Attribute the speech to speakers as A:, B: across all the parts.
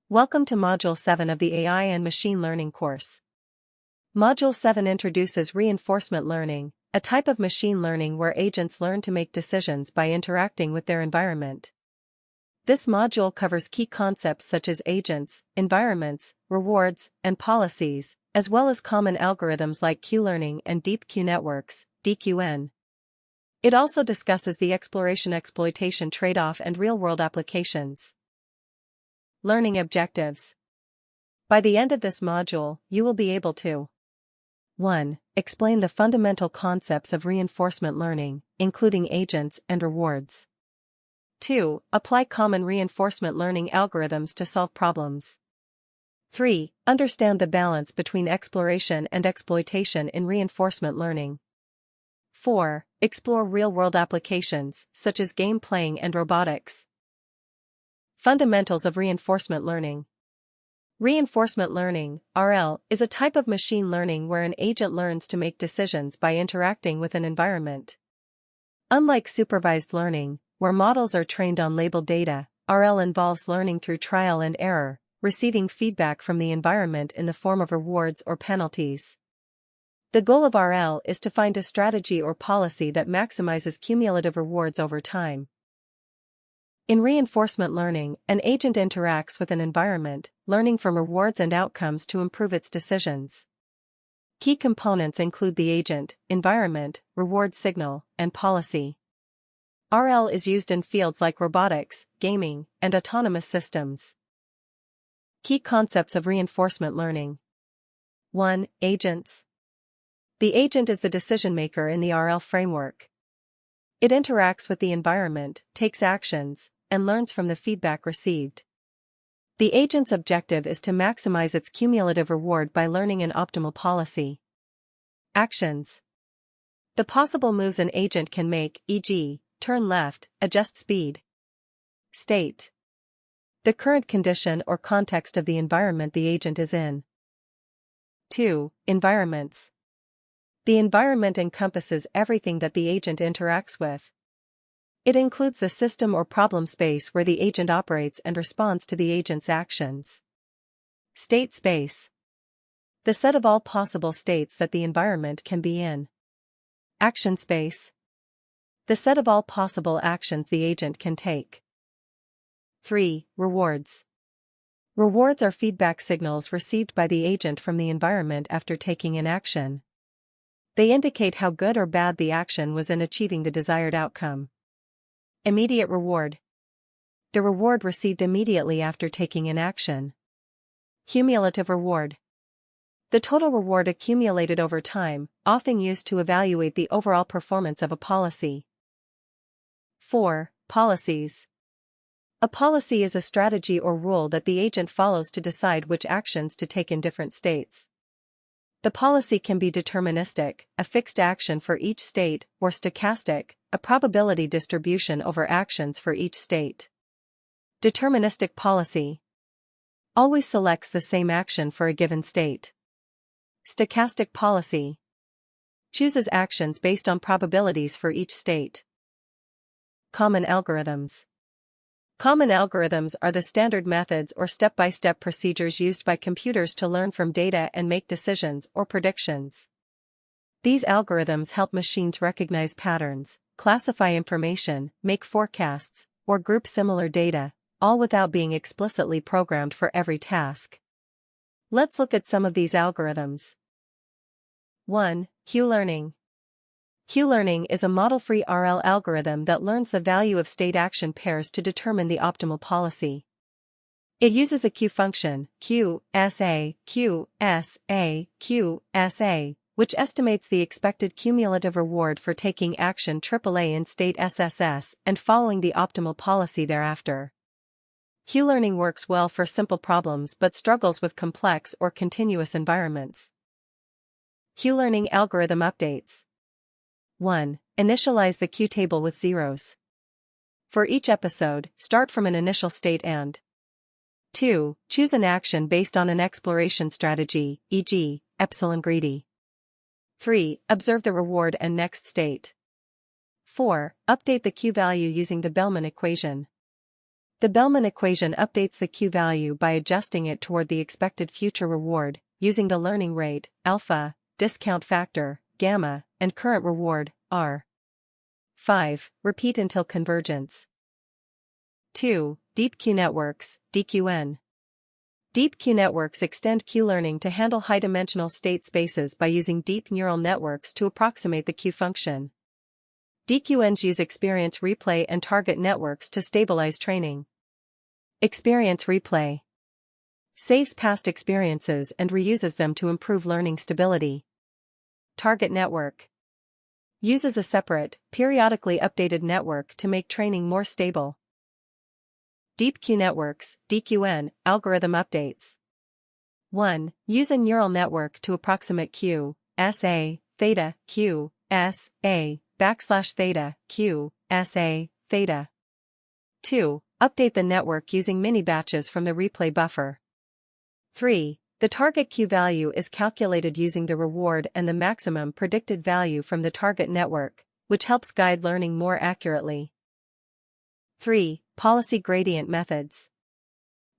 A: Welcome to Module 7 of the AI and Machine Learning course. Module 7 introduces reinforcement learning, a type of machine learning where agents learn to make decisions by interacting with their environment. This module covers key concepts such as agents, environments, rewards, and policies, as well as common algorithms like Q-learning and deep Q networks, DQN. It also discusses the exploration-exploitation trade-off and real-world applications. Learning objectives. By the end of this module, you will be able to 1. Explain the fundamental concepts of reinforcement learning, including agents and rewards. 2. Apply common reinforcement learning algorithms to solve problems. 3. Understand the balance between exploration and exploitation in reinforcement learning. 4. Explore real-world applications, such as game playing and robotics. Fundamentals of reinforcement learning. Reinforcement learning, RL, is a type of machine learning where an agent learns to make decisions by interacting with an environment. Unlike supervised learning, where models are trained on labeled data, RL involves learning through trial and error, receiving feedback from the environment in the form of rewards or penalties. The goal of RL is to find a strategy or policy that maximizes cumulative rewards over time. In reinforcement learning, an agent interacts with an environment, learning from rewards and outcomes to improve its decisions. Key components include the agent, environment, reward signal, and policy. RL is used in fields like robotics, gaming, and autonomous systems. Key concepts of reinforcement learning. 1. Agents. The agent is the decision-maker in the RL framework. It interacts with the environment, takes actions, and learns from the feedback received. The agent's objective is to maximize its cumulative reward by learning an optimal policy. Actions. The possible moves an agent can make, e.g., turn left, adjust speed. State. The current condition or context of the environment the agent is in. 2. Environments. The environment encompasses everything that the agent interacts with. It includes the system or problem space where the agent operates and responds to the agent's actions. State space. The set of all possible states that the environment can be in. Action space. The set of all possible actions the agent can take. 3. Rewards. Rewards are feedback signals received by the agent from the environment after taking an action. They indicate how good or bad the action was in achieving the desired outcome. Immediate reward. The reward received immediately after taking an action. Cumulative reward. The total reward accumulated over time, often used to evaluate the overall performance of a policy. 4. Policies. A policy is a strategy or rule that the agent follows to decide which actions to take in different states. The policy can be deterministic, a fixed action for each state, or stochastic, a probability distribution over actions for each state. Deterministic policy always selects the same action for a given state. Stochastic policy chooses actions based on probabilities for each state. Common algorithms. Common algorithms are the standard methods or step-by-step procedures used by computers to learn from data and make decisions or predictions. These algorithms help machines recognize patterns, classify information, make forecasts, or group similar data, all without being explicitly programmed for every task. Let's look at some of these algorithms. 1. Q-learning. Q-learning is a model-free RL algorithm that learns the value of state-action pairs to determine the optimal policy. It uses a Q function, QSA, QSA, QSA, which estimates the expected cumulative reward for taking action AAA in state SSS and following the optimal policy thereafter. Q-learning works well for simple problems but struggles with complex or continuous environments. Q-learning algorithm updates. 1. Initialize the Q table with zeros. For each episode, start from an initial state and 2. Choose an action based on an exploration strategy, e.g., epsilon greedy. 3. Observe the reward and next state. 4. Update the Q value using the Bellman equation. The Bellman equation updates the Q value by adjusting it toward the expected future reward, using the learning rate, alpha, discount factor, gamma, and current reward, R. 5. Repeat until convergence. 2. Deep Q networks, DQN. Deep Q networks extend Q-learning to handle high-dimensional state spaces by using deep neural networks to approximate the Q function. DQNs use experience replay and target networks to stabilize training. Experience replay saves past experiences and reuses them to improve learning stability. Target network uses a separate, periodically updated network to make training more stable. Deep Q networks, DQN, algorithm updates. 1. Use a neural network to approximate Q, S A, theta, Q, S, A, / theta, Q, S A, theta. 2. Update the network using mini-batches from the replay buffer. 3. The target Q value is calculated using the reward and the maximum predicted value from the target network, which helps guide learning more accurately. 3. Policy gradient methods.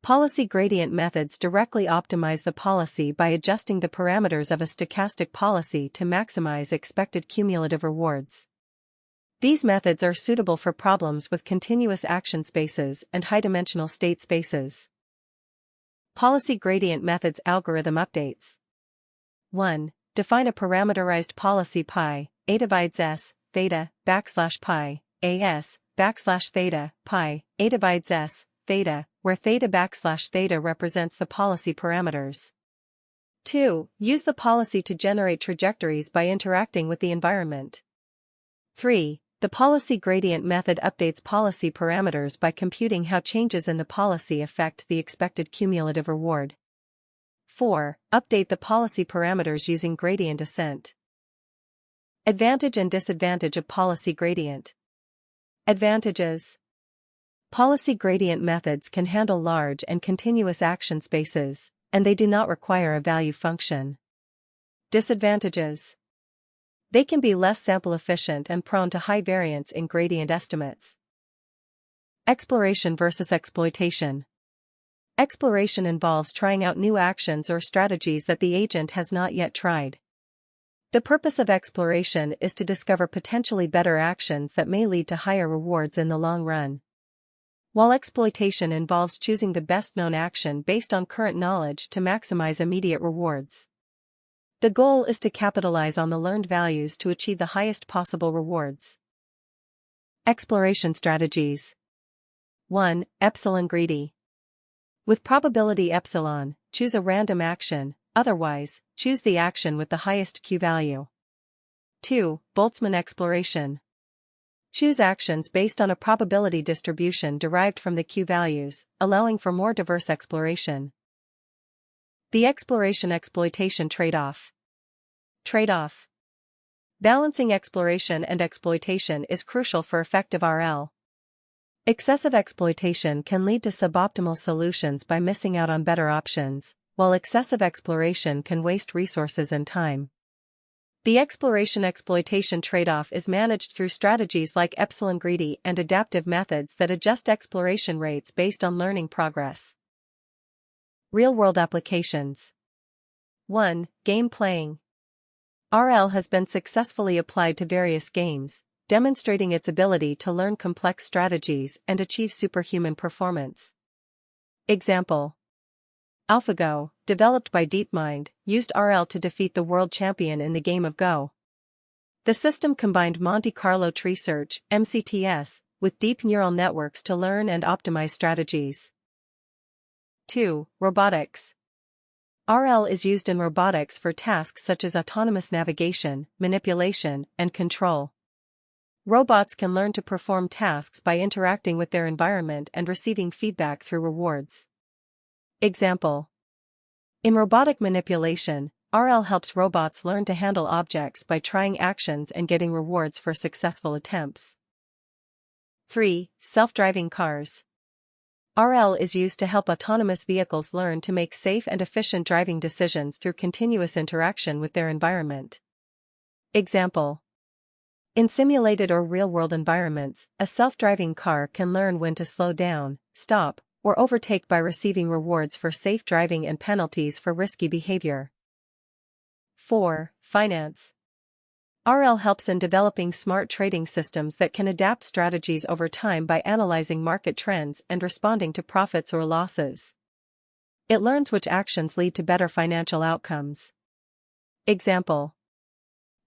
A: Policy gradient methods directly optimize the policy by adjusting the parameters of a stochastic policy to maximize expected cumulative rewards. These methods are suitable for problems with continuous action spaces and high-dimensional state spaces. Policy gradient methods algorithm updates. 1. Define a parameterized policy pi, A divides S, theta, / pi, AS, / theta, pi, A divides S, theta, where theta / theta represents the policy parameters. 2. Use the policy to generate trajectories by interacting with the environment. 3. The policy gradient method updates policy parameters by computing how changes in the policy affect the expected cumulative reward. 4. Update the policy parameters using gradient ascent. Advantage and disadvantage of policy gradient. Advantages. Policy gradient methods can handle large and continuous action spaces, and they do not require a value function. Disadvantages. They can be less sample efficient and prone to high variance in gradient estimates. Exploration versus exploitation. Exploration involves trying out new actions or strategies that the agent has not yet tried. The purpose of exploration is to discover potentially better actions that may lead to higher rewards in the long run. While exploitation involves choosing the best known action based on current knowledge to maximize immediate rewards. The goal is to capitalize on the learned values to achieve the highest possible rewards. Exploration strategies. 1. Epsilon greedy. With probability epsilon, choose a random action, otherwise, choose the action with the highest Q value. 2. Boltzmann exploration. Choose actions based on a probability distribution derived from the Q values, allowing for more diverse exploration. The exploration-exploitation trade-off. Trade-off. Balancing exploration and exploitation is crucial for effective RL. Excessive exploitation can lead to suboptimal solutions by missing out on better options, while excessive exploration can waste resources and time. The exploration-exploitation trade-off is managed through strategies like epsilon greedy and adaptive methods that adjust exploration rates based on learning progress. Real-world applications. 1. Game playing. RL has been successfully applied to various games, demonstrating its ability to learn complex strategies and achieve superhuman performance. Example. AlphaGo, developed by DeepMind, used RL to defeat the world champion in the game of Go. The system combined Monte Carlo tree search, MCTS, with deep neural networks to learn and optimize strategies. 2. Robotics. RL is used in robotics for tasks such as autonomous navigation, manipulation, and control. Robots can learn to perform tasks by interacting with their environment and receiving feedback through rewards. Example. In robotic manipulation, RL helps robots learn to handle objects by trying actions and getting rewards for successful attempts. 3. Self-driving cars. RL is used to help autonomous vehicles learn to make safe and efficient driving decisions through continuous interaction with their environment. Example. In simulated or real-world environments, a self-driving car can learn when to slow down, stop, or overtake by receiving rewards for safe driving and penalties for risky behavior. 4. Finance. RL helps in developing smart trading systems that can adapt strategies over time by analyzing market trends and responding to profits or losses. It learns which actions lead to better financial outcomes. Example: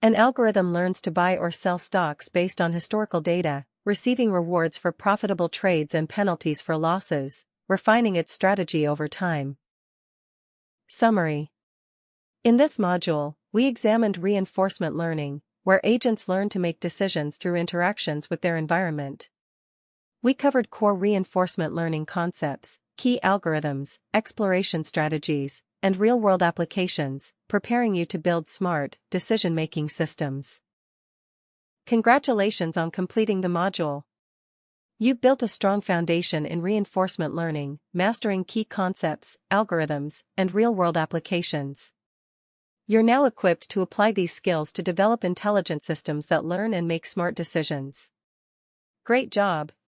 A: an algorithm learns to buy or sell stocks based on historical data, receiving rewards for profitable trades and penalties for losses, refining its strategy over time. Summary. In this module, we examined reinforcement learning, where agents learn to make decisions through interactions with their environment. We covered core reinforcement learning concepts, key algorithms, exploration strategies, and real-world applications, preparing you to build smart, decision-making systems. Congratulations on completing the module. You've built a strong foundation in reinforcement learning, mastering key concepts, algorithms, and real-world applications. You're now equipped to apply these skills to develop intelligent systems that learn and make smart decisions. Great job!